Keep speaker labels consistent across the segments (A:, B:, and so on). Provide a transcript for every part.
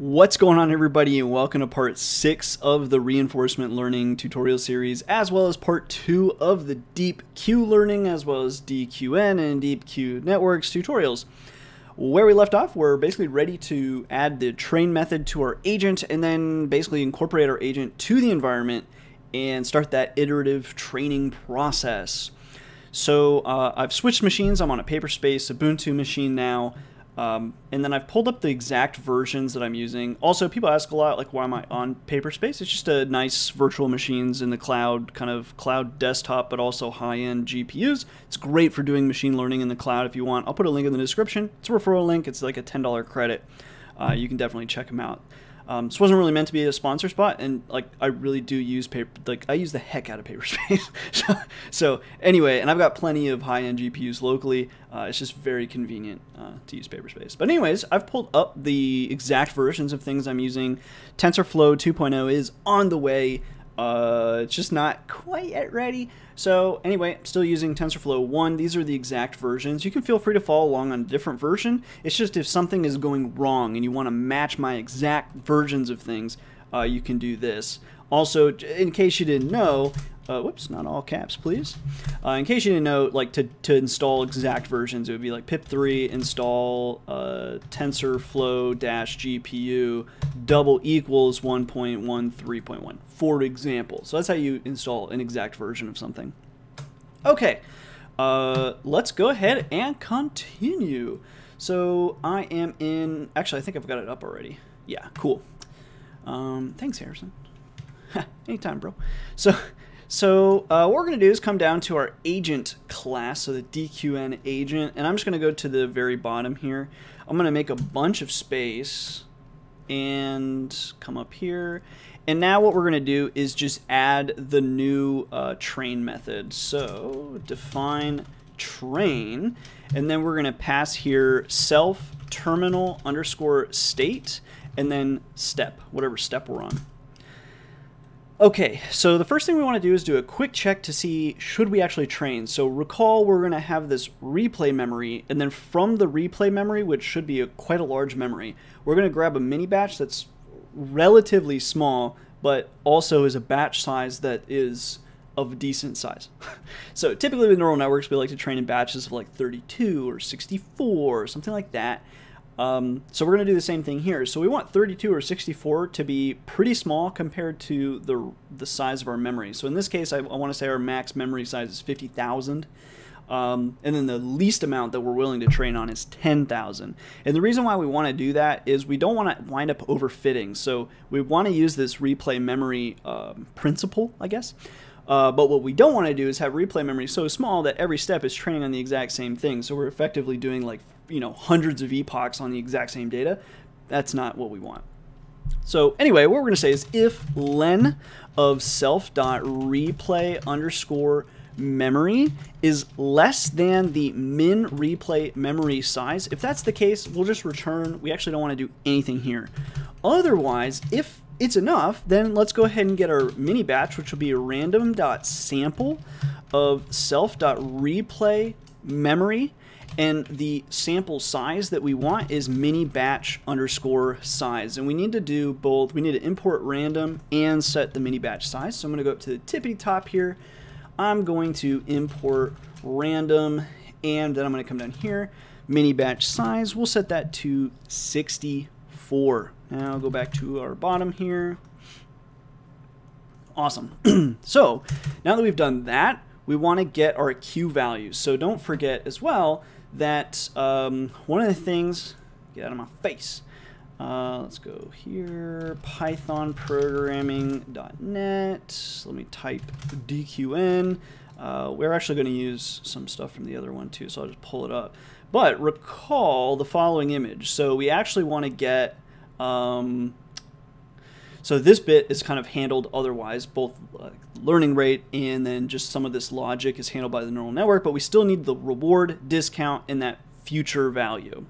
A: What's going on, everybody, and welcome to part 6 of the reinforcement learning tutorial series, as well as part 2 of the deep Q learning, as well as DQN and deep Q networks tutorials. Where we left off, we're basically ready to add the train method to our agent and then basically incorporate our agent to the environment and start that iterative training process. So I've switched machines. I'm on a Paperspace Ubuntu machine now. And then I've pulled up the exact versions that I'm using. Also, people ask a lot, like, why am I on Paperspace? It's just a nice virtual machines in the cloud, kind of cloud desktop, but also high-end GPUs. It's great for doing machine learning in the cloud if you want. I'll put a link in the description. It's a referral link. It's like a $10 credit. You can definitely check them out. This wasn't really meant to be a sponsor spot, and like I really do use I use the heck out of Paperspace. so anyway, and I've got plenty of high-end GPUs locally. It's just very convenient to use Paperspace. But anyways, I've pulled up the exact versions of things I'm using. TensorFlow 2.0 is on the way. It's just not quite yet ready. So anyway, I'm still using TensorFlow 1. These are the exact versions. You can feel free to follow along on a different version. It's just if something is going wrong and you want to match my exact versions of things, you can do this. Also, in case you didn't know, whoops, not all caps, please. In case you didn't know, like to install exact versions, it would be like pip3 install TensorFlow-GPU double equals 1.13.1, for example. So that's how you install an exact version of something. Okay, let's go ahead and continue. So I am in, actually I think I've got it up already. Yeah, cool. Thanks, Harrison. Anytime, bro. So what we're going to do is come down to our agent class, so the DQN agent, and I'm just going to go to the very bottom here. I'm going to make a bunch of space and come up here. And now what we're going to do is just add the new train method. So define train, and then we're going to pass here self terminal underscore state, and then step, whatever step we're on. Okay, so the first thing we want to do is do a quick check to see should we actually train. So recall we're going to have this replay memory, and then from the replay memory, which should be quite a large memory, we're going to grab a mini batch that's relatively small, but also is a batch size that is of a decent size. So typically with neural networks, we like to train in batches of like 32 or 64 or something like that. So we're going to do the same thing here. So we want 32 or 64 to be pretty small compared to the size of our memory. So in this case, I want to say our max memory size is 50,000. And then the least amount that we're willing to train on is 10,000. And the reason why we want to do that is we don't want to wind up overfitting. So we want to use this replay memory principle, I guess. But what we don't want to do is have replay memory so small that every step is training on the exact same thing. So we're effectively doing like, you know, hundreds of epochs on the exact same data. That's not what we want. So anyway, what we're going to say is if len of self.replay underscore memory is less than the min replay memory size, if that's the case, we'll just return. We actually don't want to do anything here. Otherwise, if it's enough, then let's go ahead and get our mini batch, which will be a random.sample of self.replay memory, and the sample size that we want is mini batch underscore size. And we need to do both. We need to import random and set the mini batch size. So I'm going to go up to the tippity top here. I'm going to import random, and then I'm going to come down here. Mini batch size, we'll set that to 64. Now I'll go back to our bottom here. Awesome. So now that we've done that, we want to get our Q values. So don't forget as well that one of the things, get out of my face. Let's go here, Python programming.net. Let me type DQN. We're actually going to use some stuff from the other one too, so I'll just pull it up. But recall the following image. So we actually want to get, so this bit is kind of handled otherwise, both learning rate and then just some of this logic is handled by the neural network, but we still need the reward, discount, and that future value.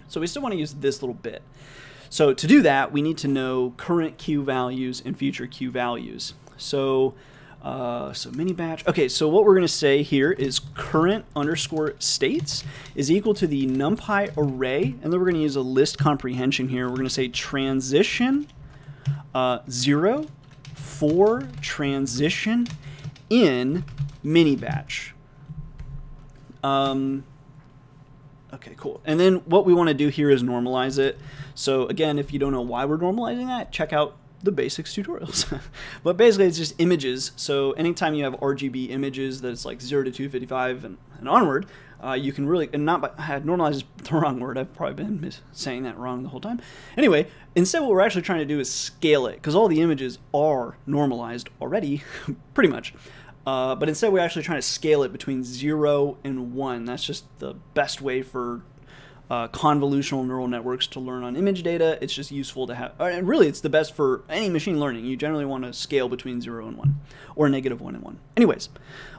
A: So we still want to use this little bit. So to do that, we need to know current Q values and future Q values. So So Minibatch. Okay, so what we're going to say here is current underscore states is equal to the NumPy array, and then we're going to use a list comprehension here. We're going to say transition 0 for transition in Minibatch. Okay, cool. And then what we want to do here is normalize it. So again, if you don't know why we're normalizing that, check out the basics tutorials. But basically it's just images. So anytime you have RGB images that's like 0 to 255 and onward, you can really, and not by, normalize is the wrong word, I've probably been saying that wrong the whole time. Anyway, instead what we're actually trying to do is scale it, because all the images are normalized already, pretty much. But instead we're actually trying to scale it between 0 and 1. That's just the best way for convolutional neural networks to learn on image data. It's just useful to have, and really it's the best for any machine learning. You generally want to scale between 0 and 1, or -1 and 1. Anyways,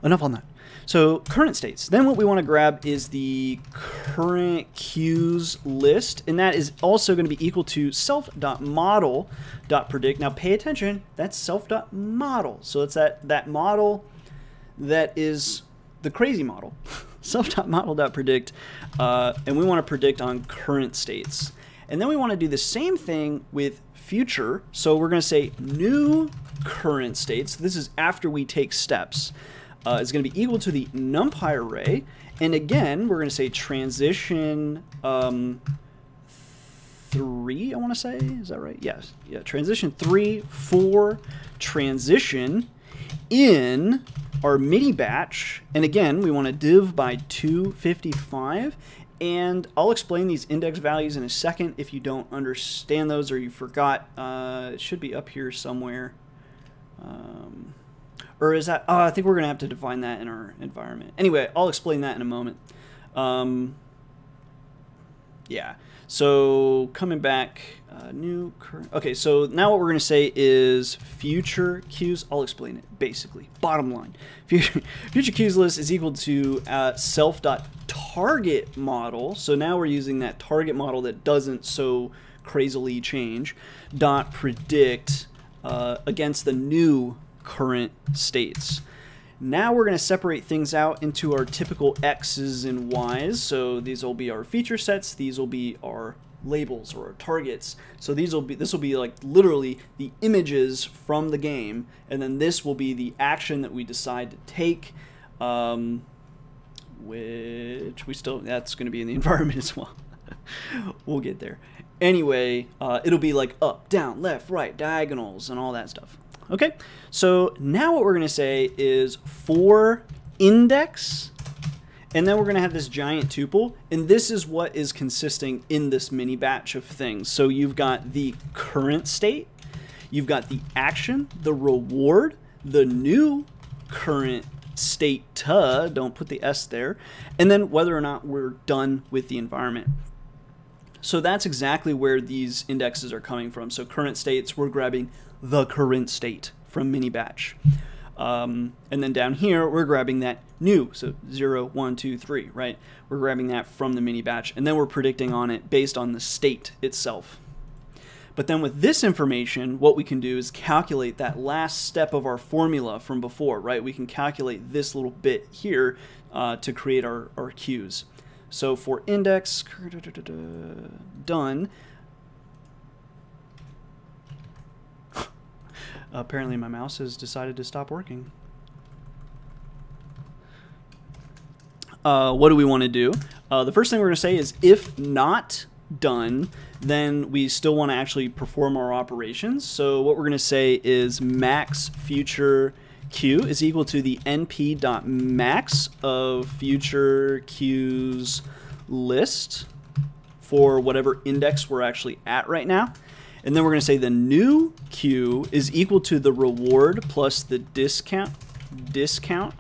A: enough on that. So current states. Then what we want to grab is the current queues list, and that is also going to be equal to self.model.predict. Now pay attention, that's self.model. So it's that model that is the crazy model. Self.model.predict, and we want to predict on current states. And then we want to do the same thing with future. So we're going to say new current states. This is after we take steps. It's going to be equal to the NumPy array. And again, we're going to say transition 3, I want to say. Is that right? Yes. Yeah, transition 3 for transition in our Minibatch, and again we want to div by 255, and I'll explain these index values in a second if you don't understand those or you forgot. It should be up here somewhere, or is that, I think we're gonna have to define that in our environment. Anyway, I'll explain that in a moment. Yeah, so coming back, new current. Okay, so now what we're going to say is future queues. I'll explain it basically. Bottom line, future queues list is equal to self.target model. So now we're using that target model that doesn't so crazily change. .predict against the new current states. Now we're going to separate things out into our typical X's and Y's. So these will be our feature sets. These will be our labels or our targets. So this will be like literally the images from the game, and then this will be the action that we decide to take, which that's going to be in the environment as well. We'll get there. Anyway, it'll be like up, down, left, right, diagonals, and all that stuff. Okay, so now what we're going to say is for index, and then we're going to have this giant tuple, and this is what is consisting in this mini batch of things. So you've got the current state, you've got the action, the reward, the new current state, don't put the S there, and then whether or not we're done with the environment. So that's exactly where these indexes are coming from. So current states, we're grabbing the current state from Minibatch. And then down here, we're grabbing that new, so 0, 1, 2, 3, right? We're grabbing that from the Minibatch, and then we're predicting on it based on the state itself. But then with this information, what we can do is calculate that last step of our formula from before, right? We can calculate this little bit here to create our queues. So for index, done. Apparently my mouse has decided to stop working. What do we want to do? The first thing we're going to say is if not done, then we still want to actually perform our operations. So what we're going to say is max future queue is equal to the np.max of future queues list for whatever index we're actually at right now. And then we're going to say the new queue is equal to the reward plus the discount,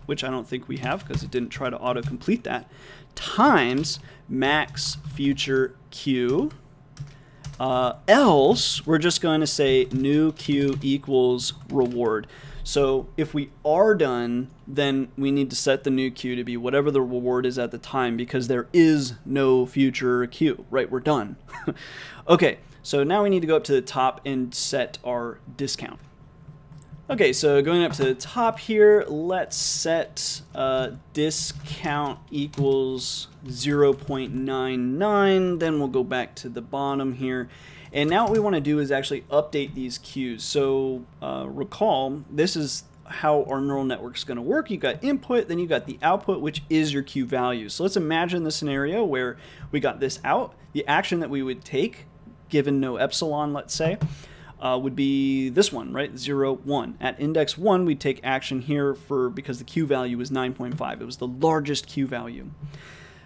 A: which I don't think we have because it didn't try to autocomplete that, times max future queue. Else, we're just going to say new queue equals reward. So if we are done, then we need to set the new queue to be whatever the reward is at the time, because there is no future queue, right? We're done. Okay, so now we need to go up to the top and set our discount. Okay, so going up to the top here, let's set discount equals 0.99. Then we'll go back to the bottom here. And now what we want to do is actually update these queues. So recall, this is how our neural network is going to work. You got input, then you got the output, which is your Q value. So let's imagine the scenario where we got this out. The action that we would take, given no epsilon, let's say, would be this one, right? 0, 1. At index 1, we'd take action here because the Q value was 9.5. It was the largest Q value.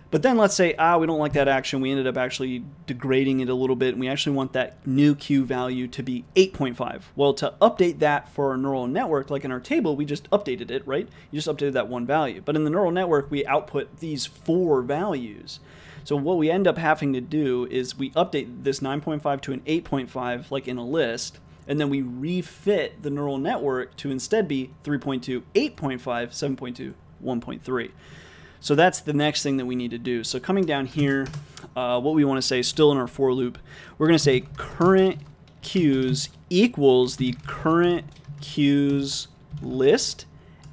A: But then let's say, we don't like that action. We ended up actually degrading it a little bit, and we actually want that new Q value to be 8.5. Well, to update that for our neural network, like in our table, we just updated it, right? You just updated that one value. But in the neural network, we output these 4 values. So what we end up having to do is we update this 9.5 to an 8.5, like in a list, and then we refit the neural network to instead be 3.2, 8.5, 7.2, 1.3. So that's the next thing that we need to do. So coming down here, what we want to say, still in our for loop, we're going to say current queues equals the current queues list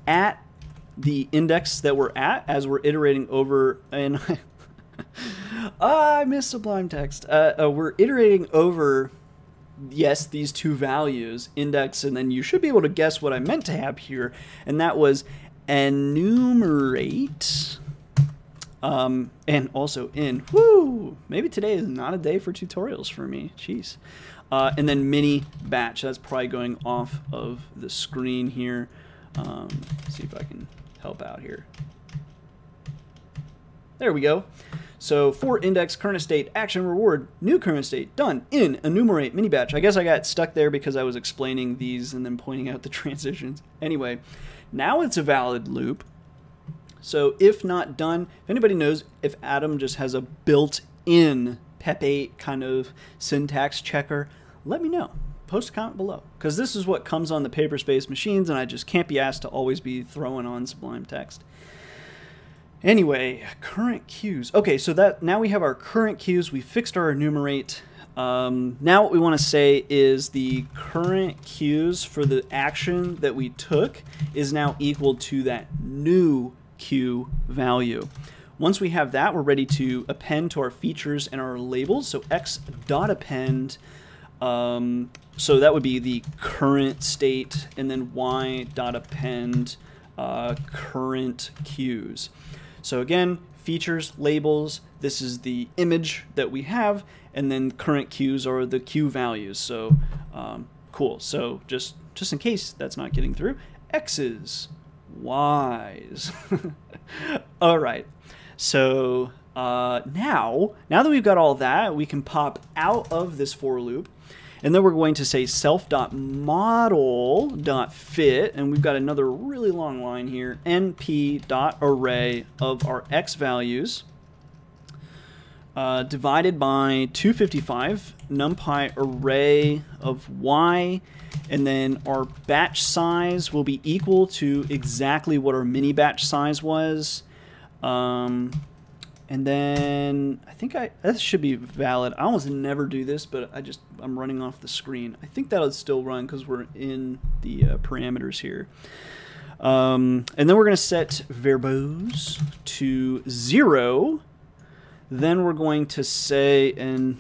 A: at the index that we're at as we're iterating over, and I missed Sublime Text. We're iterating over, yes, these 2 values, index, and then you should be able to guess what I meant to have here, and that was enumerate, and also in, woo, maybe today is not a day for tutorials for me, jeez. And then Minibatch, that's probably going off of the screen here. See if I can help out here. There we go. So for index, current state, action, reward, new current state, done, in, enumerate, Minibatch. I guess I got stuck there because I was explaining these and then pointing out the transitions. Anyway, now it's a valid loop. So if not done, if anybody knows if Atom just has a built-in p.8 kind of syntax checker, let me know. Post a comment below, because this is what comes on the Paperspace machines, and I just can't be asked to always be throwing on Sublime Text. Anyway, current queues. Okay, so that now we have our current queues. We fixed our enumerate. Now what we want to say is the current queues for the action that we took is now equal to that new Q value. Once we have that, we're ready to append to our features and our labels. So x.append, so that would be the current state, and then y.append current queues. So again, features, labels, this is the image that we have, and then current queues are the Q values. So cool. So just in case that's not getting through, X's, Y's. All right. So now that we've got all that, we can pop out of this for loop, and then we're going to say self.model.fit, and we've got another really long line here, np.array of our x values divided by 255, numpy array of y, and then our batch size will be equal to exactly what our mini batch size was. And then I think that should be valid. I almost never do this, but I'm running off the screen. I think that'll still run because we're in the parameters here. And then we're going to set verbose to 0. Then we're going to say, and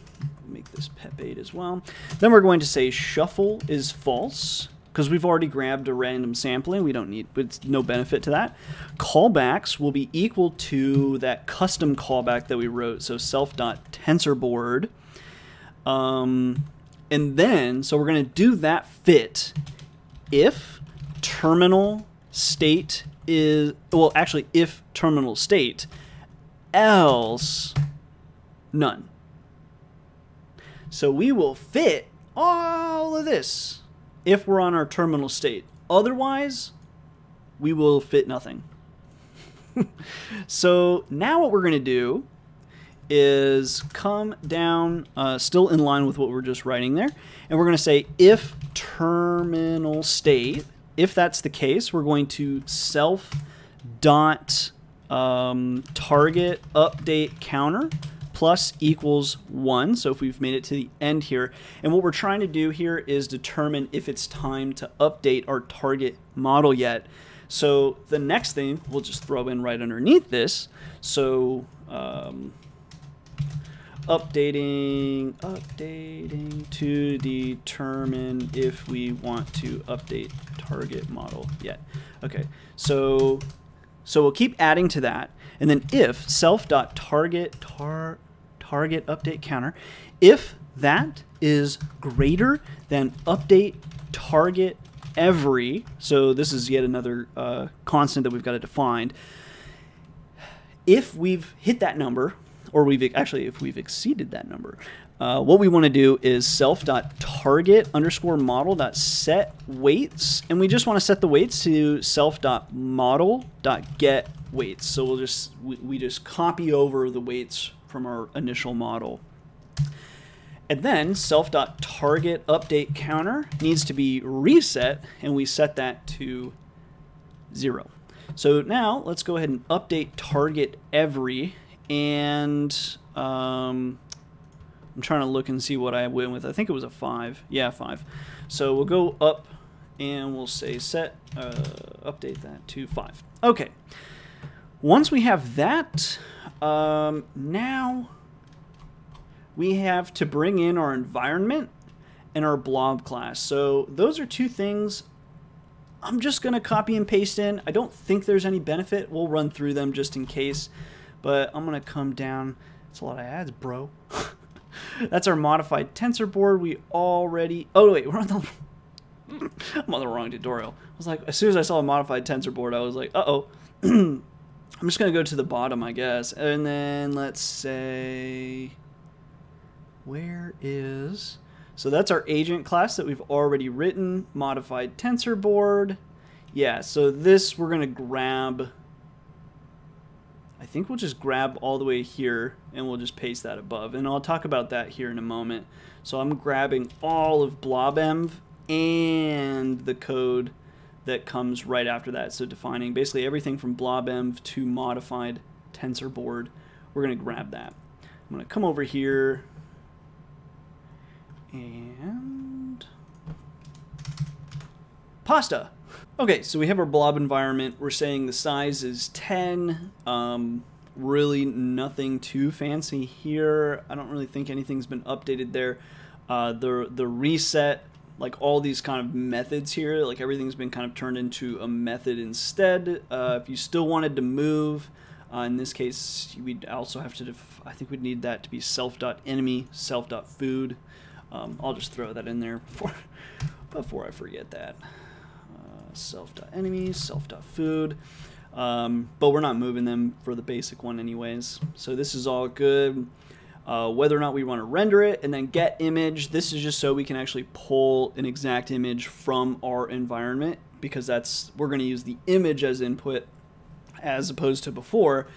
A: make this p.8 as well. Then we're going to say shuffle is false, because we've already grabbed a random sampling. We don't need, it's no benefit to that. Callbacks will be equal to that custom callback that we wrote, so self.tensorboard. And then, so we're going to do that fit if terminal state is, well, actually, if terminal state, else none. So we will fit all of this if we're on our terminal state. Otherwise, we will fit nothing. So now what we're going to do is come down, still in line with what we're just writing there, and we're going to say if terminal state, if that's the case, we're going to self dot target update counter plus equals 1. So if we've made it to the end here, and what we're trying to do here is determine if it's time to update our target model yet. So the next thing we'll just throw in right underneath this. So updating to determine if we want to update target model yet. Okay, so we'll keep adding to that, and then if self.target target update counter, if that is greater than update target every, so this is yet another constant that we've got to define. If we've hit that number, or if we've exceeded that number, what we want to do is self.target_model.setWeights, and we just want to set the weights to self.model.getWeights. So we just copy over the weights from our initial model. And then self.target update counter needs to be reset, and we set that to 0. So now let's go ahead and update target every, and I'm trying to look and see what I went with. I think it was a 5. Yeah, 5. So we'll go up and we'll say set update that to 5. Okay. Once we have that, now we have to bring in our environment and our blob class. So those are two things I'm just going to copy and paste in. I don't think there's any benefit. We'll run through them just in case. But I'm going to come down. It's a lot of ads, bro. That's our modified tensor board. We already... Oh, wait. We're on the... I'm on the wrong tutorial. I was like, as soon as I saw a modified tensor board, I was like, uh-oh. I'm just going to go to the bottom, I guess. And then let's say... Where is... So that's our agent class that we've already written. Modified tensor board. Yeah, so this we're going to grab... I think we'll just grab all the way here and we'll just paste that above. And I'll talk about that here in a moment. So I'm grabbing all of blobenv and the code that comes right after that. So defining basically everything from blobenv to modified tensor board. We're going to grab that. I'm going to come over here and pasta. Okay, so we have our blob environment. We're saying the size is 10. Really nothing too fancy here. I don't really think anything's been updated there. The reset, like all these kind of methods here, like everything's been kind of turned into a method instead. If you still wanted to move, in this case, we'd also have to, I think we'd need that to be self.enemy, self.food. I'll just throw that in there before I forget that. Self.enemy, self.food. But we're not moving them for the basic one anyways. So this is all good. Whether or not we want to render it and then get image, this is just so we can actually pull an exact image from our environment, because we're going to use the image as input as opposed to before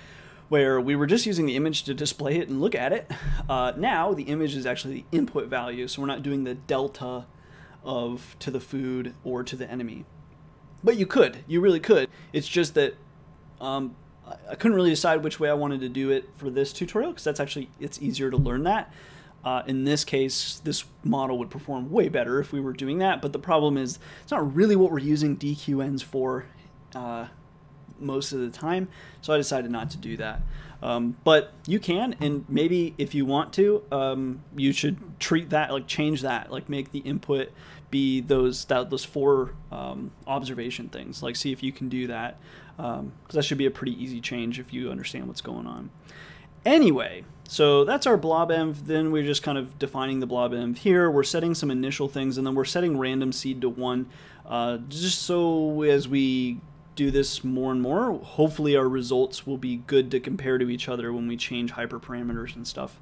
A: where we were just using the image to display it and look at it. Now the image is actually the input value, so we're not doing the delta of to the food or to the enemy. But you really could. It's just that I couldn't really decide which way I wanted to do it for this tutorial, because it's easier to learn that. In this case, this model would perform way better if we were doing that, but the problem is it's not really what we're using DQNs for most of the time, so I decided not to do that. But you can, and maybe if you want to, you should treat that, like change that, like make the input be those 4 observation things. Like see if you can do that, because that should be a pretty easy change if you understand what's going on. Anyway, so that's our blobenv. Then we're just kind of defining the blobenv here. We're setting some initial things, and then we're setting random seed to 1, just so as we do this more and more, hopefully our results will be good to compare to each other when we change hyperparameters and stuff.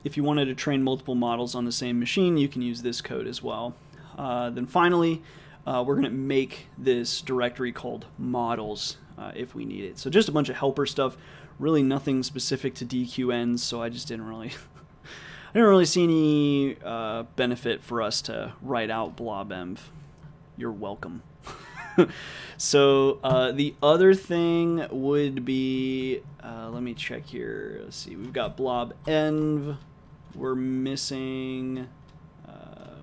A: If you wanted to train multiple models on the same machine, you can use this code as well. Then finally, we're going to make this directory called models if we need it. So just a bunch of helper stuff, really nothing specific to DQNs, so I just didn't really see any benefit for us to write out blobenv. You're welcome. So the other thing would be, let me check here. Let's see, we've got blob env. We're missing,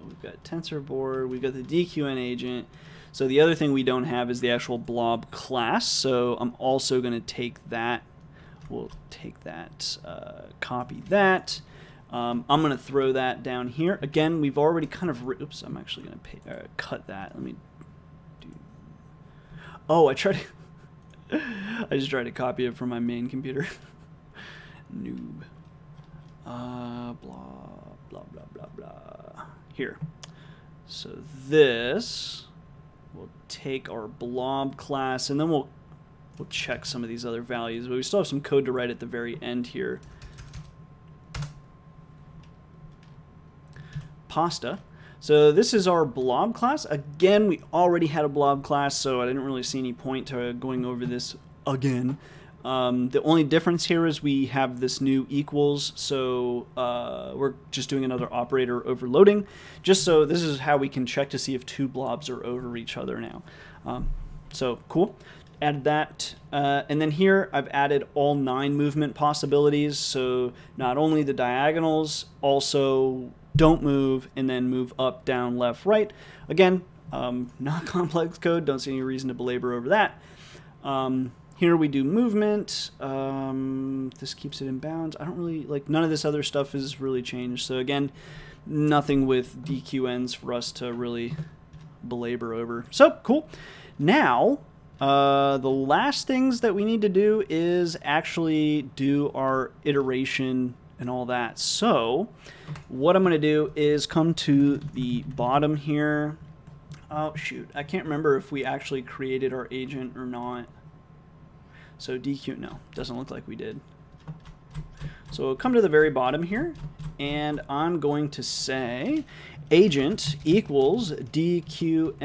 A: we've got TensorBoard, we've got the DQNAgent. So the other thing we don't have is the actual blob class. So I'm also going to take that. We'll take that, copy that. I'm going to throw that down here. Again, we've already kind of, oops, I'm actually going to cut that. Let me do, oh, I just tried to copy it from my main computer. Noob. Blah, blah, blah, blah, blah. Here. So this, we'll take our blob class, and then we'll check some of these other values. But we still have some code to write at the very end here. Pasta. So this is our blob class. Again, we already had a blob class, so I didn't really see any point to going over this again. The only difference here is we have this new equals, so we're just doing another operator overloading, just so this is how we can check to see if two blobs are over each other now. So cool. Add that, and then here I've added all 9 movement possibilities, so not only the diagonals, also don't move, and then move up, down, left, right. Again, not complex code, don't see any reason to belabor over that. Here we do movement. This keeps it in bounds. I don't really, like, none of this other stuff is really changed. So again, nothing with DQNs for us to really belabor over. So cool. Now, the last things that we need to do is actually do our iteration and all that. So what I'm going to do is come to the bottom here. Oh, shoot. I can't remember if we actually created our agent or not. So DQ, no, doesn't look like we did. So we'll come to the very bottom here, and I'm going to say agent equals DQNAgent.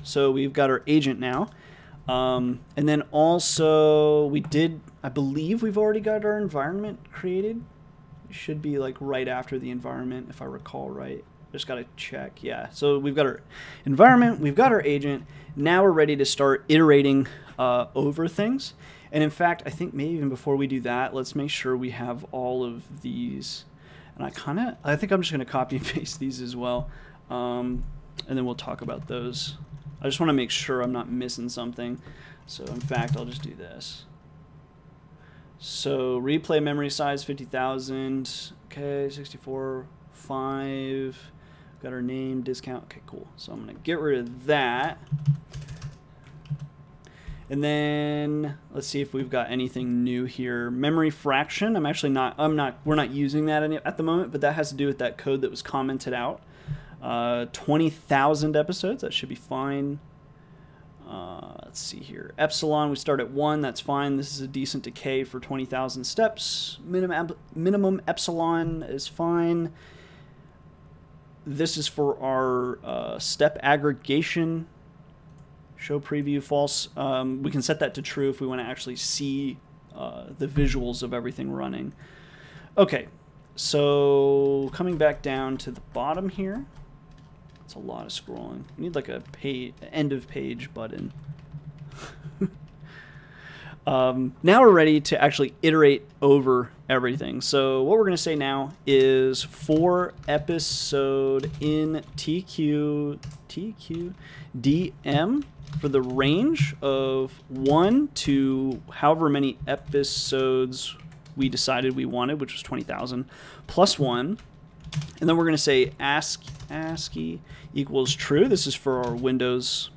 A: So we've got our agent now. And then also we did, I believe we've already got our environment created. It should be like right after the environment, if I recall right. Just got to check. Yeah, so we've got our environment, we've got our agent. Now we're ready to start iterating over things. And in fact, I think maybe even before we do that, let's make sure we have all of these. And I think I'm just going to copy and paste these as well. And then we'll talk about those. I just want to make sure I'm not missing something. So in fact, I'll just do this. So replay memory size 50,000. Okay, 64, 5. Got our name, discount. Okay, cool. So I'm going to get rid of that. And then let's see if we've got anything new here. Memory fraction. We're not using that at the moment, but that has to do with that code that was commented out. 20,000 episodes. That should be fine. Let's see here. Epsilon, we start at 1. That's fine. This is a decent decay for 20,000 steps. Minimum epsilon is fine. This is for our step aggregation. Show preview false. We can set that to true if we want to actually see the visuals of everything running. Okay, so coming back down to the bottom here. That's a lot of scrolling. We need like a end of page button. Now we're ready to actually iterate over everything. So what we're going to say now is for episode in TQDM for the range of 1 to however many episodes we decided we wanted, which was 20,000, plus 1. And then we're going to say ASCII equals true. This is for our Windows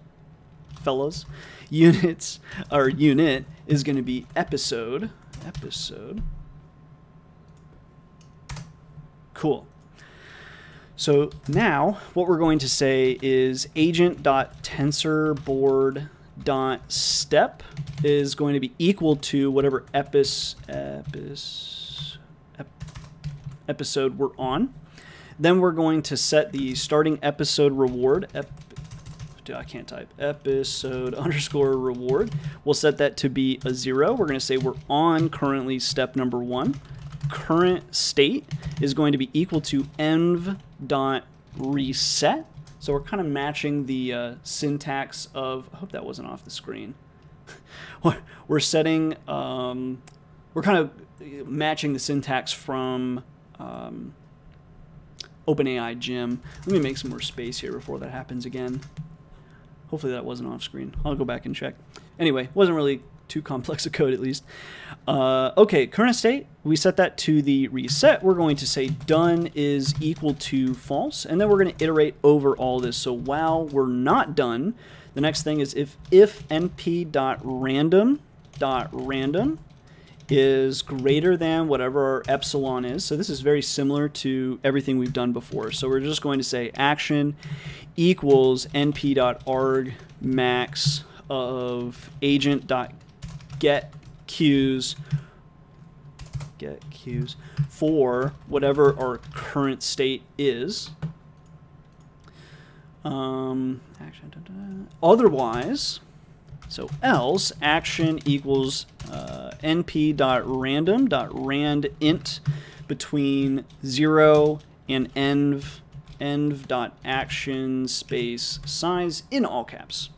A: fellows. Unit is going to be episode. Cool. So now what we're going to say is agent.tensorboard.step is going to be equal to whatever episode we're on. Then we're going to set the starting episode reward. I can't type. Episode _ reward. We'll set that to be a 0. We're going to say we're on currently step number 1. Current state is going to be equal to env.reset. So we're kind of matching the syntax of, I hope that wasn't off the screen. We're setting, we're kind of matching the syntax from OpenAI Gym. Let me make some more space here before that happens again. Hopefully that wasn't off screen. I'll go back and check. Anyway, wasn't really too complex a code at least. Okay, current state, we set that to the reset. We're going to say done is equal to false, and then we're going to iterate over all this. So while we're not done, the next thing is if np.random is greater than whatever our epsilon is. So this is very similar to everything we've done before. So we're just going to say action equals np.arg max of agent.get queues for whatever our current state is. Otherwise, so else action equals np.random.randint between 0 and env.action space size in all caps.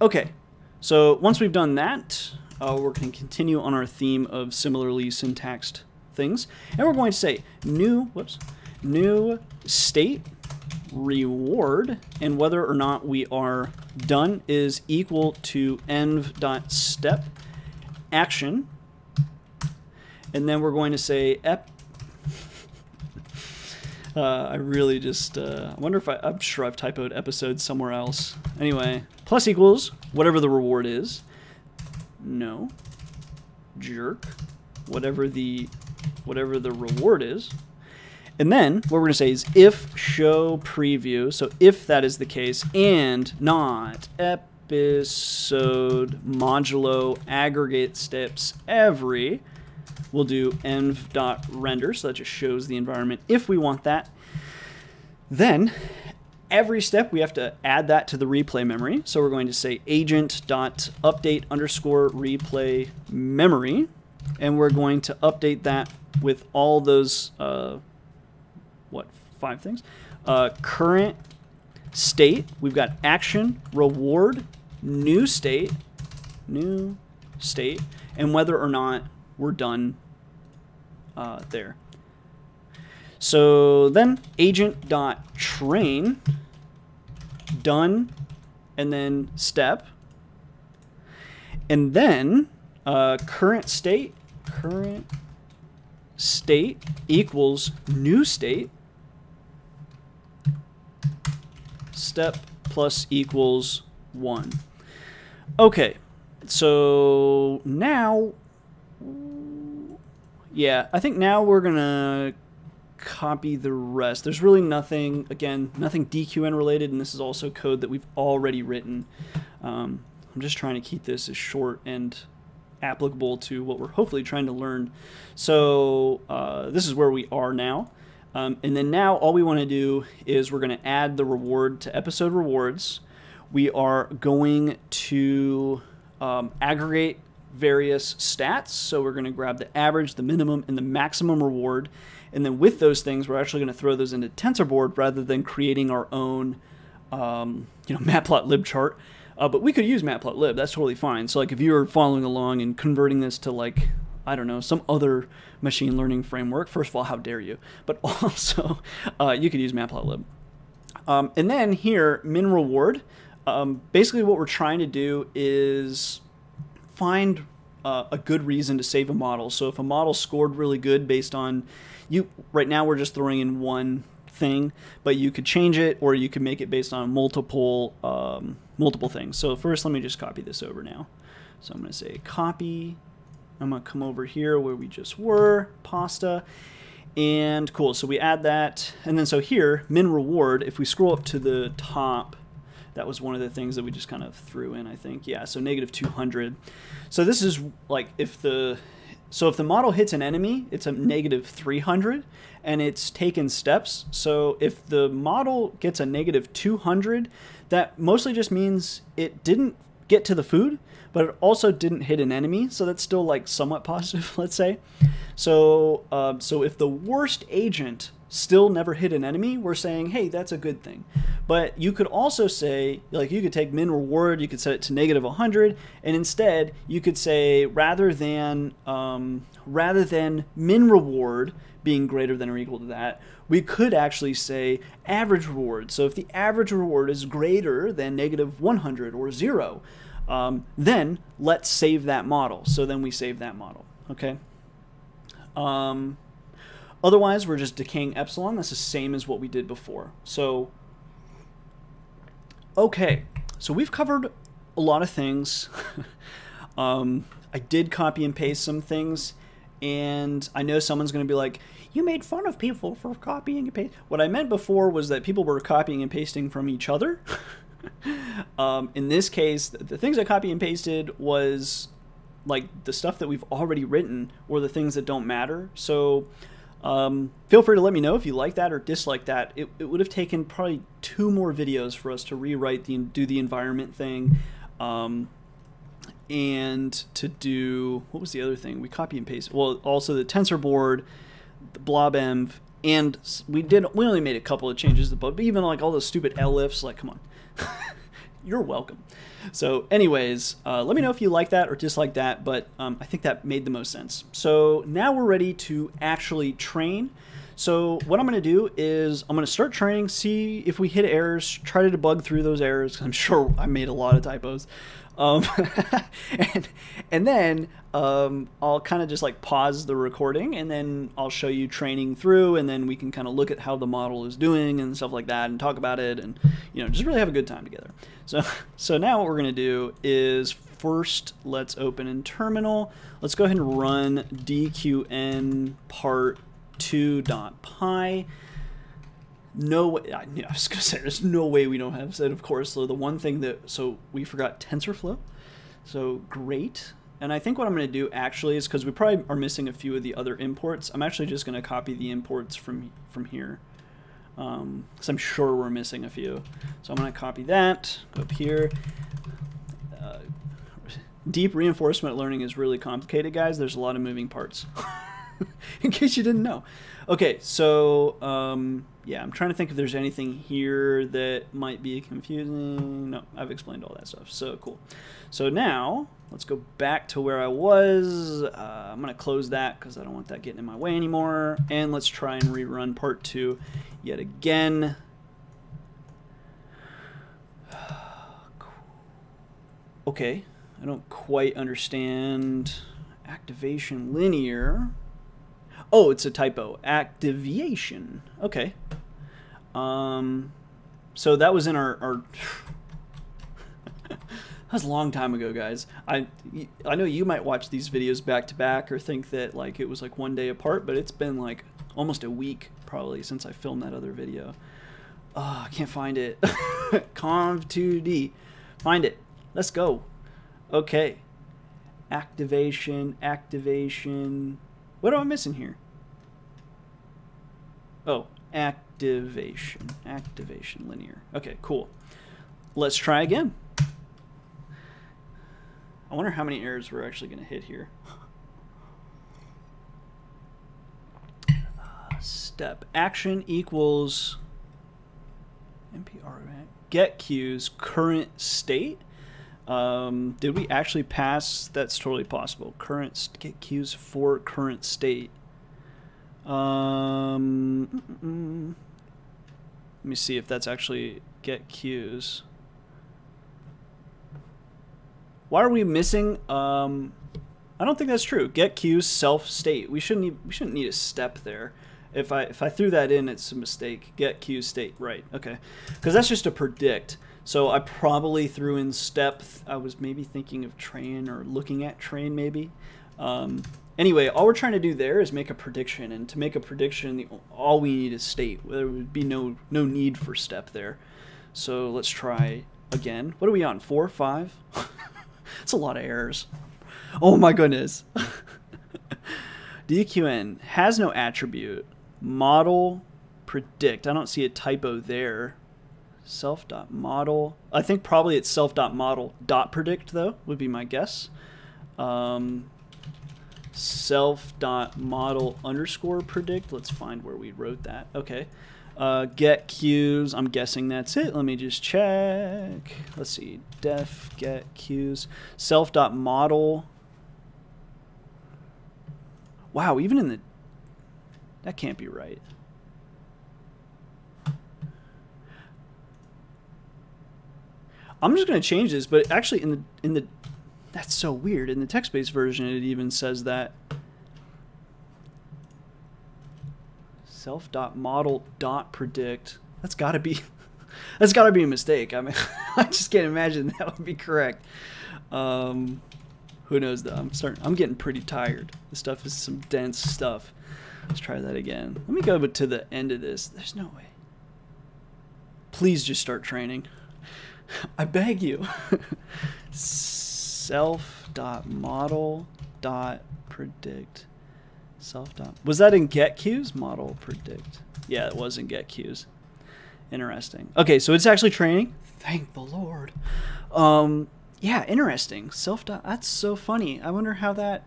A: Okay, so once we've done that, we're going to continue on our theme of similarly syntaxed things, and we're going to say new state reward, and whether or not we are done is equal to env.step action, and then we're going to say I really just I wonder if I'm sure I've typoed episode somewhere else. Anyway, plus equals whatever the reward is. No jerk, whatever the reward is. And then what we're going to say is if show preview, so if that is the case, and not episode modulo aggregate steps every, we'll do env.render, so that just shows the environment if we want that. Then every step we have to add that to the replay memory, so we're going to say agent.update_replay memory, and we're going to update that with all those what, 5 things? Current state, we've got action, reward, new state, and whether or not we're done there. So then agent.train, done, and then step, and then current state equals new state, step plus equals 1. Okay, so now, yeah, I think now we're gonna copy the rest. There's really nothing, again, nothing DQN related, and this is also code that we've already written. I'm just trying to keep this as short and applicable to what we're hopefully trying to learn. So this is where we are now. And then now all we want to do is we're going to add the reward to episode rewards. We are going to aggregate various stats. So we're going to grab the average, the minimum, and the maximum reward. And then with those things, we're actually going to throw those into TensorBoard rather than creating our own matplotlib chart. But we could use matplotlib. That's totally fine. So like if you were following along and converting this to like, I don't know, some other machine learning framework, first of all, how dare you? But also you could use matplotlib. And then here, min reward. Basically what we're trying to do is find a good reason to save a model. So if a model scored really good based on right now we're just throwing in one thing, but you could change it or you could make it based on multiple things. So first let me just copy this over now. So I'm going to say copy. I'm going to come over here where we just were, pasta, and cool. So we add that, and then so here, min reward, if we scroll up to the top, that was one of the things that we just kind of threw in, I think. Yeah, so negative 200. So this is like if the model hits an enemy, it's a negative 300, and it's taken steps. So if the model gets a negative 200, that mostly just means it didn't get to the food, but it also didn't hit an enemy, so that's still like somewhat positive, let's say. So so if the worst agent still never hit an enemy, we're saying, hey, that's a good thing. But you could also say, like, you could take min reward, you could set it to -100, and instead you could say rather than min reward being greater than or equal to that, we could actually say average reward. So if the average reward is greater than -100 or 0, then let's save that model. So then we save that model, okay? Otherwise, we're just decaying epsilon. That's the same as what we did before. So, okay, so we've covered a lot of things. I did copy and paste some things, and I know someone's going to be like, you made fun of people for copying and pasting. What I meant before was that people were copying and pasting from each other. In this case, the things I copy and pasted was like the stuff that we've already written or the things that don't matter. So feel free to let me know if you like that or dislike that. It would have taken probably 2 more videos for us to rewrite do the environment thing, and to do, what was the other thing? We copy and paste. Well, also the tensor board, the blob env, and we only made a couple of changes to the book, but even like all those stupid elifs, like, come on. You're welcome. So anyways, let me know if you like that or dislike that, but I think that made the most sense. So now we're ready to actually train. So what I'm going to do is I'm going to start training, see if we hit errors, try to debug through those errors. I'm sure I made a lot of typos. And then I'll kind of just like pause the recording, and then I'll show you training through, and then we can kind of look at how the model is doing and stuff like that and talk about it, and just really have a good time together. So now what we're going to do is first let's open in terminal. Let's go ahead and run DQN part2.py. No way, I was gonna say there's no way we don't have set, of course. So the one thing so we forgot TensorFlow, so great. And I think what I'm gonna do actually is, because we probably are missing a few of the other imports, I'm actually just gonna copy the imports from here, because I'm sure we're missing a few. So I'm gonna copy that, go up here. Deep reinforcement learning is really complicated, guys. There's a lot of moving parts. In case you didn't know. Okay, so yeah, I'm trying to think if there's anything here that might be confusing. No, I've explained all that stuff. So cool. So now let's go back to where I was. I'm gonna close that because I don't want that getting in my way anymore. And let's try and rerun part 2 yet again. Okay, I don't quite understand activation linear. Oh, it's a typo. Activation. Okay. So that was in our that was a long time ago, guys. I know you might watch these videos back to back or think that like it was like one day apart, but it's been like almost a week probably since I filmed that other video. Oh, I can't find it. Conv2D. Find it. Let's go. Okay. Activation. What am I missing here? Oh, activation linear. Okay, cool. Let's try again. I wonder how many errors we're actually going to hit here. Step action equals NPR get queues current state. Did we actually pass? That's totally possible. Get queues for current state. Let me see if that's actually get queues. Why are we missing? I don't think that's true. Get queues self state. We shouldn't need a step there. If I threw that in, it's a mistake. Get queues state. Right. Okay. Because that's just a predict. So I probably threw in step. I was maybe thinking of train or looking at train maybe. Anyway, all we're trying to do there is make a prediction, and to make a prediction, all we need is state. There would be no need for step there. So let's try again. What are we on? 4, 5? That's a lot of errors. Oh my goodness. DQN has no attribute. Model predict. I don't see a typo there. Self.model. I think probably it's self.model.predict though, would be my guess. self.model_predict. Let's find where we wrote that. Okay. Get cues. I'm guessing that's it. Let me just check. Let's see. Def get cues. Self.model. Wow, even in the... That can't be right. I'm just going to change this, but actually in the that's so weird. In the text-based version, it even says that self.model.predict. That's got to be a mistake. I mean, I just can't imagine that would be correct. Who knows though? I'm getting pretty tired. This stuff is some dense stuff. Let's try that again. Let me go to the end of this. There's no way. Please just start training. I beg you. Self.model.predict. Was that in get cues? Model predict. Yeah, it was in get cues. Interesting. Okay, so it's actually training. Thank the Lord. Yeah, interesting. That's so funny. I wonder how that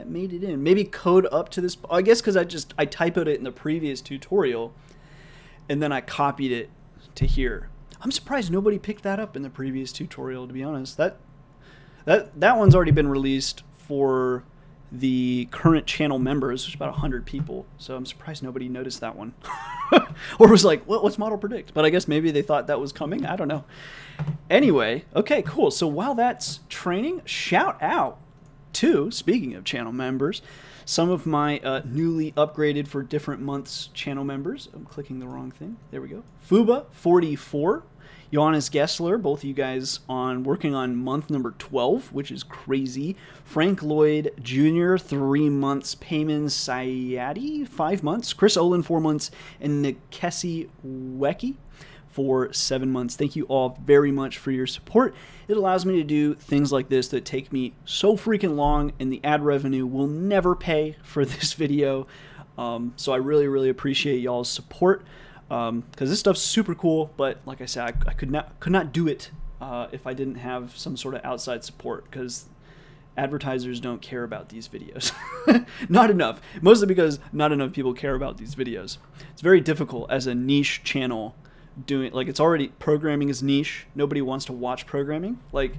A: made it in. Maybe code up to this. I guess because I typoed it in the previous tutorial, and then I copied it to here. I'm surprised nobody picked that up in the previous tutorial, to be honest. That one's already been released for the current channel members, which is about 100 people. So I'm surprised nobody noticed that one. Or was like, what's model predict? But I guess maybe they thought that was coming. I don't know. Anyway, okay, cool. So while that's training, shout out to, speaking of channel members, some of my newly upgraded for different months channel members. I'm clicking the wrong thing. There we go. Fuba44, Johannes Gessler, both of you guys working on month number 12, which is crazy. Frank Lloyd Jr., 3 months. Payman Sayadi, 5 months. Chris Olin, 4 months. And Nikesi Weki for 7 months. Thank you all very much for your support. It allows me to do things like this that take me so freaking long, and the ad revenue will never pay for this video. So I really, really appreciate y'all's support, because this stuff's super cool. But like I said, I could not do it if I didn't have some sort of outside support, because advertisers don't care about these videos. Not enough. Mostly because not enough people care about these videos. It's very difficult as a niche channel doing, like, it's already, programming is niche. Nobody wants to watch programming. Like,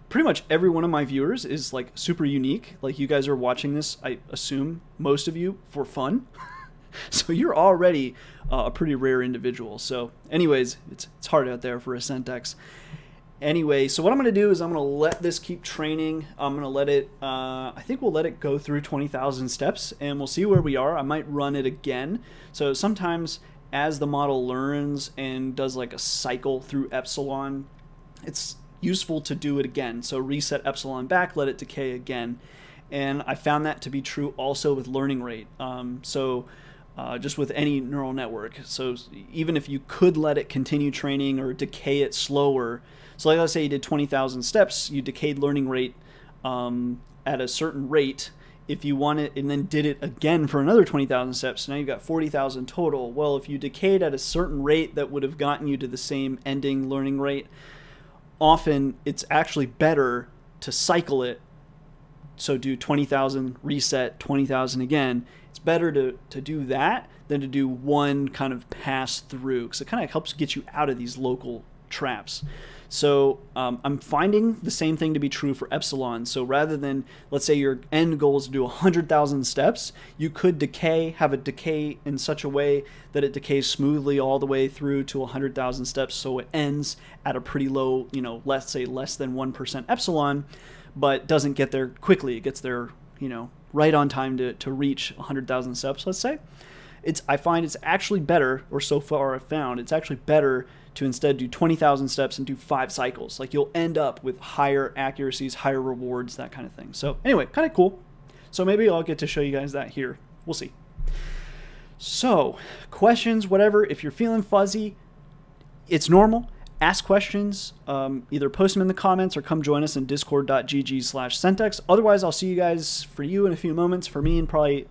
A: pretty much every one of my viewers is like super unique. Like, you guys are watching this, I assume most of you, for fun. So you're already a pretty rare individual. So anyways, it's hard out there for a Centex. Anyway, so what I'm going to do is I'm going to let this keep training. I'm going to let it, I think we'll let it go through 20,000 steps, and we'll see where we are. I might run it again. So sometimes as the model learns and does like a cycle through epsilon, it's useful to do it again. So reset epsilon back, let it decay again. And I found that to be true also with learning rate. Just with any neural network. So even if you could let it continue training or decay it slower, so like let's say you did 20,000 steps, you decayed learning rate at a certain rate. If you want it and then did it again for another 20,000 steps, so now you've got 40,000 total. Well, if you decayed at a certain rate that would have gotten you to the same ending learning rate, often it's actually better to cycle it. So do 20,000, reset, 20,000 again. It's better to do that than to do one kind of pass through, because it kind of helps get you out of these local traps. So I'm finding the same thing to be true for epsilon. So rather than, let's say your end goal is to do 100,000 steps, you could have it decay in such a way that it decays smoothly all the way through to 100,000 steps, so it ends at a pretty low, let's say less than 1% epsilon, but doesn't get there quickly. It gets there, right on time to reach 100,000 steps, let's say. I find it's actually better, or so far I've found, it's actually better to instead do 20,000 steps and do 5 cycles. Like, you'll end up with higher accuracies, higher rewards, that kind of thing. So anyway, kind of cool. So maybe I'll get to show you guys that here. We'll see. So questions, whatever, if you're feeling fuzzy, it's normal. Ask questions, either post them in the comments or come join us in discord.gg/Centex. Otherwise, I'll see you guys, for you in a few moments, for me in probably,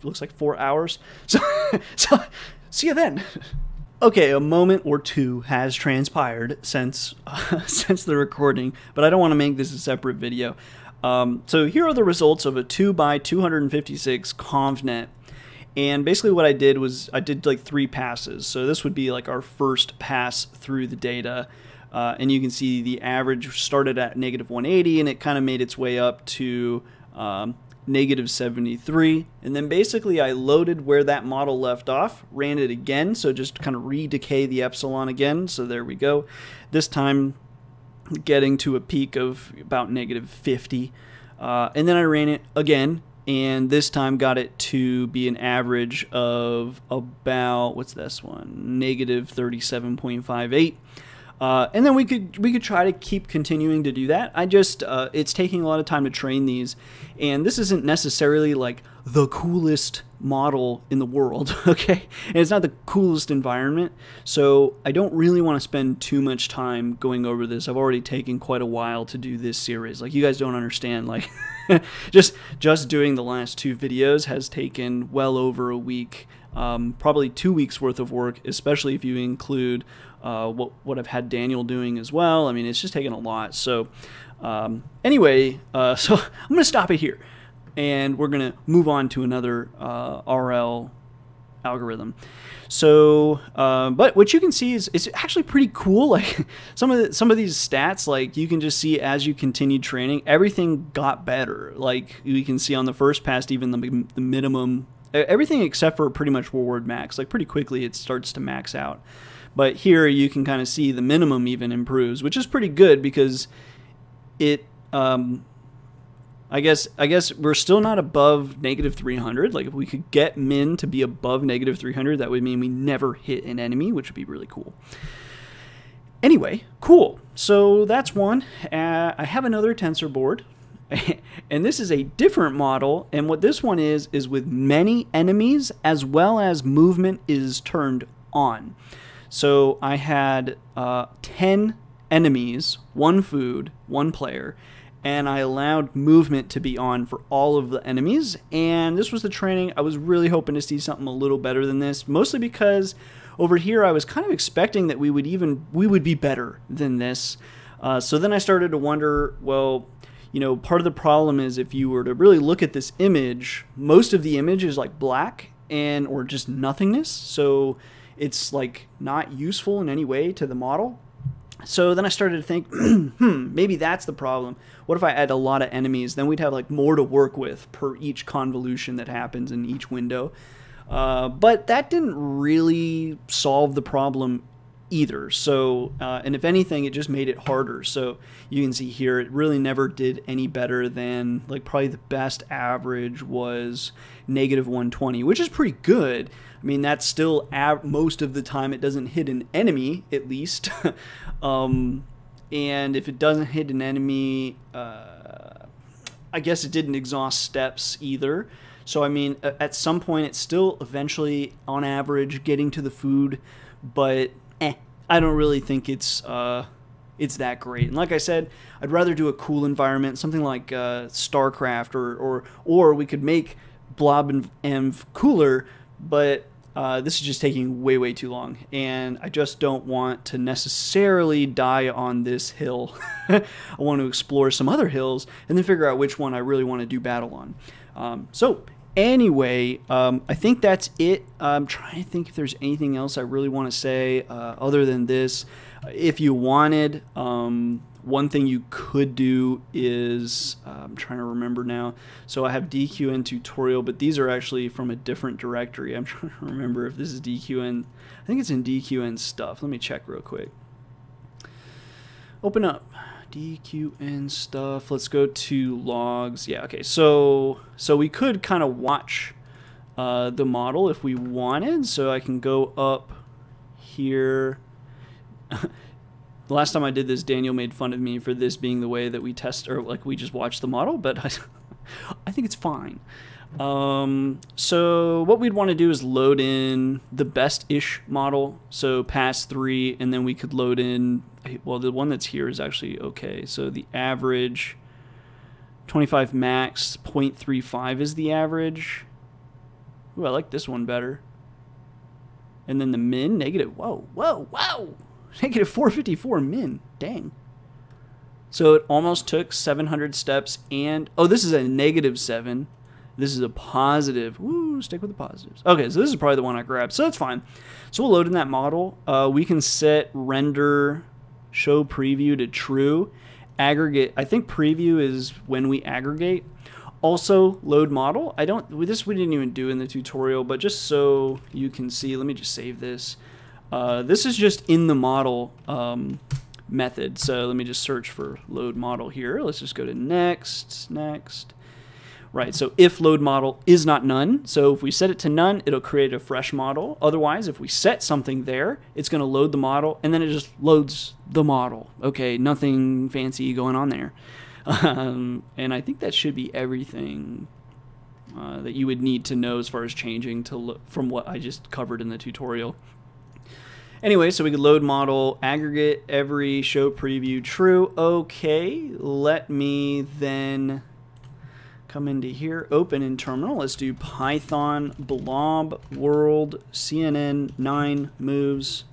A: looks like 4 hours. So see you then. Okay, a moment or two has transpired since the recording, but I don't want to make this a separate video. So here are the results of a 2x256 ConvNet. And basically what I did was I did like 3 passes. So this would be like our first pass through the data. And you can see the average started at -180 and it kind of made its way up to -73. And then basically I loaded where that model left off, ran it again. So just kind of re-decay the epsilon again. So there we go. This time getting to a peak of about -50. And then I ran it again. And this time got it to be an average of about, what's this one, -37.58. And then we could try to keep continuing to do that. It's taking a lot of time to train these, and this isn't necessarily like the coolest model in the world, okay? And it's not the coolest environment, so I don't really want to spend too much time going over this. I've already taken quite a while to do this series. Like, you guys don't understand, like, just doing the last 2 videos has taken well over a week, probably 2 weeks worth of work, especially if you include what I've had Daniel doing as well. I mean, it's just taken a lot. So anyway, so I'm going to stop it here, and we're going to move on to another RL algorithm. So, but what you can see is it's actually pretty cool. Like some of these stats, like you can just see as you continue training, everything got better. Like you can see on the first pass, even the minimum, everything except for pretty much reward max. Like pretty quickly, it starts to max out. But here you can kind of see the minimum even improves, which is pretty good because it, I guess we're still not above -300. Like if we could get min to be above -300, that would mean we never hit an enemy, which would be really cool. Anyway, cool. So that's one. I have another tensor board, and this is a different model. And what this one is with many enemies as well as movement is turned on. So I had 10 enemies, 1 food, 1 player, and I allowed movement to be on for all of the enemies. And this was the training. I was really hoping to see something a little better than this, mostly because over here I was kind of expecting that we would be better than this. So then I started to wonder, well, you know, part of the problem is if you were to really look at this image, most of the image is like black or just nothingness. So it's like not useful in any way to the model. So then I started to think, maybe that's the problem. What if I add a lot of enemies? Then we'd have like more to work with per each convolution that happens in each window. But that didn't really solve the problem either. So, and if anything, it just made it harder. So you can see here, it really never did any better than, like, probably the best average was -120, which is pretty good. I mean, that's still most of the time it doesn't hit an enemy, at least. And if it doesn't hit an enemy, I guess it didn't exhaust steps either. So, I mean, at some point, it's still eventually, on average, getting to the food, but I don't really think it's that great. And like I said, I'd rather do a cool environment, something like StarCraft, or we could make Blob and Env cooler, but this is just taking way too long, and I just don't want to necessarily die on this hill. I want to explore some other hills and then figure out which one I really want to do battle on. So anyway, I think that's it. I'm trying to think if there's anything else I really want to say other than this. If you wanted, one thing you could do is, I'm trying to remember now. So I have DQN tutorial, but these are actually from a different directory. I'm trying to remember if this is DQN. I think it's in DQN stuff. Let me check real quick. Open up DQN stuff. Let's go to logs. Yeah, okay. So we could kind of watch the model if we wanted. So I can go up here. The last time I did this, Daniel made fun of me for this being the way that we test, or like we just watch the model, but I think it's fine. So what we'd want to do is load in the best-ish model, so pass 3, and then we could load in, well, the one that's here is actually okay. So the average, 25 max, 0.35 is the average. Ooh, I like this one better. And then the min, negative, whoa, -454 min, dang. So it almost took 700 steps, and oh, this is a -7. This is a positive. Woo, stick with the positives. Okay, so this is probably the one I grabbed, so that's fine. So we'll load in that model. We can set render show preview to true. Aggregate, I think preview is when we aggregate. Also load model. This we didn't even do in the tutorial, but just so you can see, let me just save this. This is just in the model method. So let me just search for load model here. Let's just go to next. Right, so if load model is not none, so if we set it to none, it'll create a fresh model. Otherwise, if we set something there, it's going to load the model, and then it just loads the model. Okay, nothing fancy going on there. And I think that should be everything that you would need to know as far as changing from what I just covered in the tutorial. Anyway, so we could load model, aggregate, every, show preview, true. Okay, let me then come into here, open in terminal. Let's do Python blob world CNN 9 moves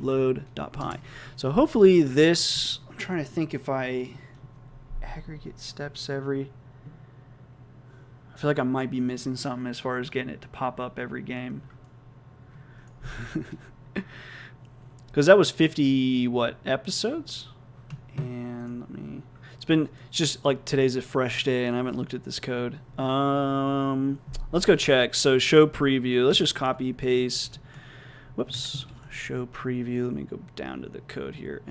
A: load.py. So hopefully this, I'm trying to think if I aggregate steps every, I feel like I might be missing something as far as getting it to pop up every game. Because that was 50 what episodes? And let me, it's just like today's a fresh day and I haven't looked at this code. Let's go check. So show preview, let's just copy paste. Whoops, show preview. Let me go down to the code here.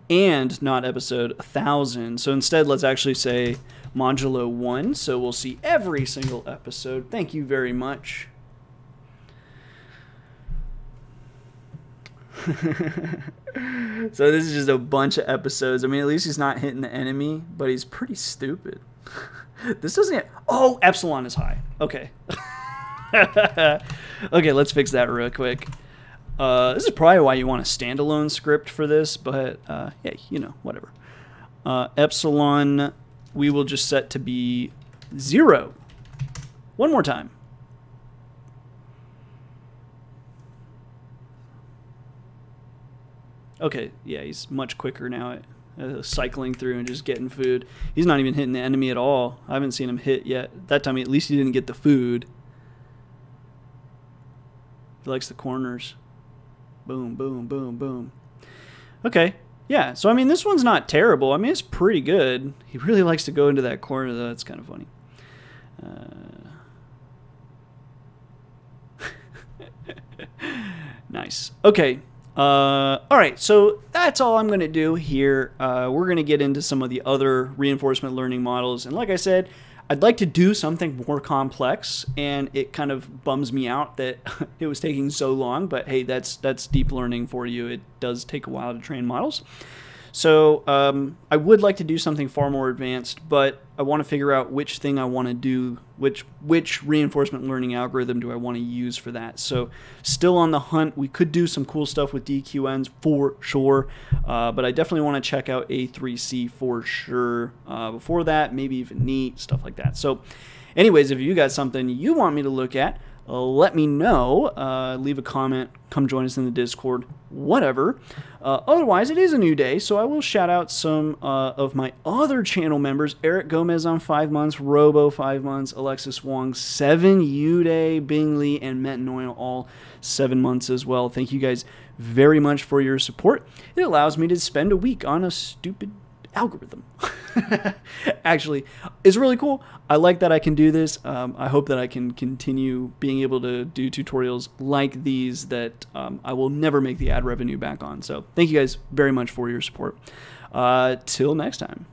A: And not episode 1000. So instead, let's actually say modulo 1. So we'll see every single episode. Thank you very much. So this is just a bunch of episodes. I mean, at least he's not hitting the enemy, but he's pretty stupid. This doesn't get, oh, epsilon is high. Okay. Okay, let's fix that real quick. This is probably why you want a standalone script for this, but yeah, you know, whatever. Epsilon, we will just set to be 0. One more time. Okay, yeah, he's much quicker now at cycling through and just getting food. He's not even hitting the enemy at all. I haven't seen him hit yet. That time, at least he didn't get the food. He likes the corners. Boom, boom, boom, boom. Okay, yeah, so I mean, this one's not terrible. I mean, it's pretty good. He really likes to go into that corner, though. It's kind of funny. Nice. Okay. All right, so that's all I'm going to do here. We're going to get into some of the other reinforcement learning models. And like I said, I'd like to do something more complex, and it kind of bums me out that it was taking so long. But hey, that's deep learning for you. It does take a while to train models. So I would like to do something far more advanced, but I want to figure out which thing I want to do, which reinforcement learning algorithm do I want to use for that. So still on the hunt. We could do some cool stuff with DQNs for sure, but I definitely want to check out A3C for sure. Before that, maybe even neat, stuff like that. So anyways, if you got something you want me to look at, let me know. Leave a comment. Come join us in the Discord. Whatever. Otherwise, it is a new day, so I will shout out some of my other channel members. Eric Gomez on 5 months, Robo 5 months, Alexis Wong 7, Uday, Bingley, and Metanoia all 7 months as well. Thank you guys very much for your support. It allows me to spend a week on a stupid algorithm. Actually, it's really cool. I like that I can do this. I hope that I can continue being able to do tutorials like these that I will never make the ad revenue back on. So thank you guys very much for your support. Till next time.